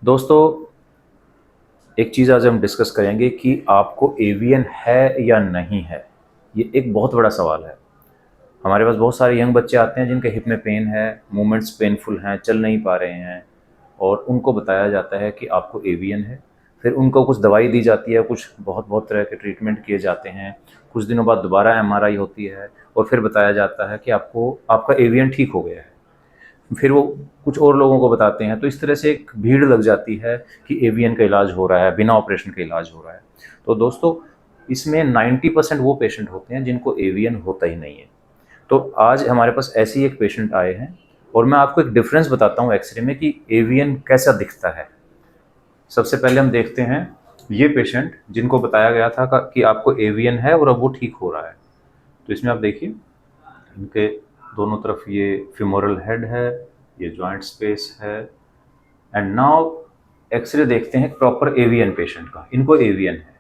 दोस्तों, एक चीज़ आज हम डिस्कस करेंगे कि आपको एवीएन है या नहीं है। ये एक बहुत बड़ा सवाल है। हमारे पास बहुत सारे यंग बच्चे आते हैं जिनके हिप में पेन है, मूवमेंट्स पेनफुल हैं, चल नहीं पा रहे हैं और उनको बताया जाता है कि आपको एवीएन है। फिर उनको कुछ दवाई दी जाती है, कुछ बहुत बहुत तरह के ट्रीटमेंट किए जाते हैं। कुछ दिनों बाद दोबारा एमआरआई होती है और फिर बताया जाता है कि आपका एवीएन ठीक हो गया है। फिर वो कुछ और लोगों को बताते हैं, तो इस तरह से एक भीड़ लग जाती है कि एवीएन का इलाज हो रहा है, बिना ऑपरेशन के इलाज हो रहा है। तो दोस्तों, इसमें 90% वो पेशेंट होते हैं जिनको एवीएन होता ही नहीं है। तो आज हमारे पास ऐसे ही एक पेशेंट आए हैं और मैं आपको एक डिफरेंस बताता हूँ एक्सरे में कि एवीएन कैसा दिखता है। सबसे पहले हम देखते हैं ये पेशेंट जिनको बताया गया था कि आपको एवीएन है और अब वो ठीक हो रहा है। तो इसमें आप देखिए, इनके दोनों तरफ ये फिमोरल हेड है, ये जॉइंट स्पेस है। एंड नाउ एक्सरे देखते हैं प्रॉपर एवीएन पेशेंट का। इनको एवीएन है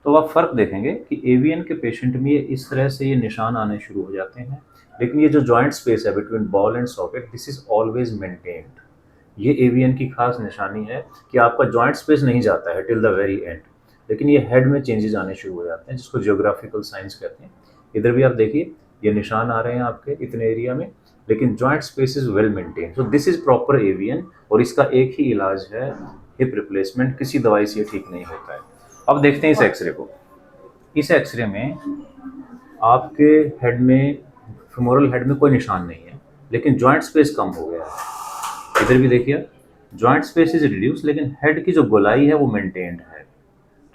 तो आप फर्क देखेंगे कि एवीएन के पेशेंट में ये इस तरह से ये निशान आने शुरू हो जाते हैं, लेकिन ये जो जॉइंट स्पेस है between ball and socket, this is always maintained. ये एवीएन की खास निशानी है कि आपका जॉइंट स्पेस नहीं जाता है टिल द वेरी एंड, लेकिन ये हेड में चेंजेस आने शुरू हो जाते हैं जिसको जियोग्राफिकल साइंस कहते हैं। इधर भी आप देखिए, ये निशान आ रहे हैं आपके इतने एरिया में, लेकिन joint space is well maintain. So this is proper AVN और इसका एक ही इलाज है, हिप रिप्लेसमेंट। किसी दवाई से ये ठीक नहीं होता है। अब देखते हैं इस एक्सरे को। इस एक्सरे में आपके हेड में, फेमोरल हेड में कोई निशान नहीं है, लेकिन जॉइंट स्पेस कम हो गया है। इधर भी देखिए, जॉइंट स्पेस इज रिड्यूस, लेकिन हेड की जो गोलाई है वो मेंटेन्ड है।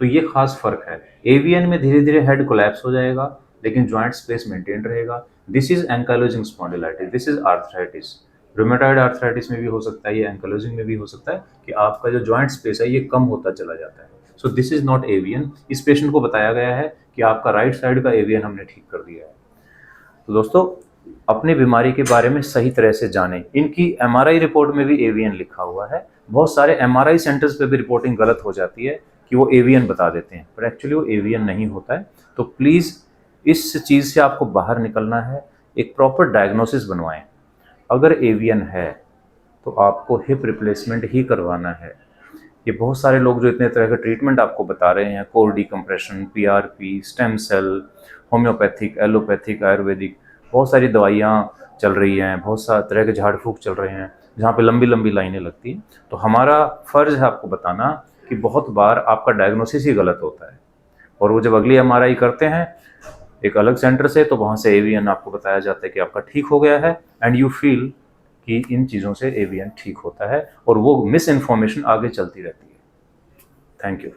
तो ये खास फर्क है। एवीएन में धीरे धीरे हेड कोलैप्स हो जाएगा, लेकिन जॉइंट स्पेस मेंटेन रहेगा। This is ankylosing spondylitis, this is arthritis. Rheumatoid arthritis में भी हो सकता है, ये एंकाइलोजिंग में भी हो सकता है कि आपका जो जॉइंट स्पेस है ये कम होता चला जाता है। So this is not AVN. इस पेशेंट को बताया गया है कि आपका राइट साइड का एवीएन हमने ठीक कर दिया है। तो दोस्तों, अपनी बीमारी के बारे में सही तरह से जानें। इनकी एमआरआई रिपोर्ट में भी एवीएन लिखा हुआ है। बहुत सारे एमआरआई सेंटर्स पे भी रिपोर्टिंग गलत हो जाती है कि वो एवीएन बता देते हैं, पर एक्चुअली वो एवीएन नहीं होता है। तो प्लीज़ इस चीज़ से आपको बाहर निकलना है, एक प्रॉपर डायग्नोसिस बनवाएं। अगर एवीएन है तो आपको हिप रिप्लेसमेंट ही करवाना है। ये बहुत सारे लोग जो इतने तरह के ट्रीटमेंट आपको बता रहे हैं, core decompression, PRP, stem cell, homeopathic, allopathic, ayurvedic, बहुत सारी दवाइयाँ चल रही हैं, बहुत सारे तरह के झाड़ फूक चल रहे हैं जहाँ पे लंबी लंबी लाइनें लगती हैं। तो हमारा फ़र्ज़ है आपको बताना कि बहुत बार आपका डायग्नोसिस ही गलत होता है और वो जब अगली एमआरआई करते हैं एक अलग सेंटर से, तो वहाँ से एवीएन आपको बताया जाता है कि आपका ठीक हो गया है। एंड यू फील कि इन चीज़ों से एवीएन ठीक होता है और वो मिस इन्फॉर्मेशन आगे चलती रहती है। Thank you.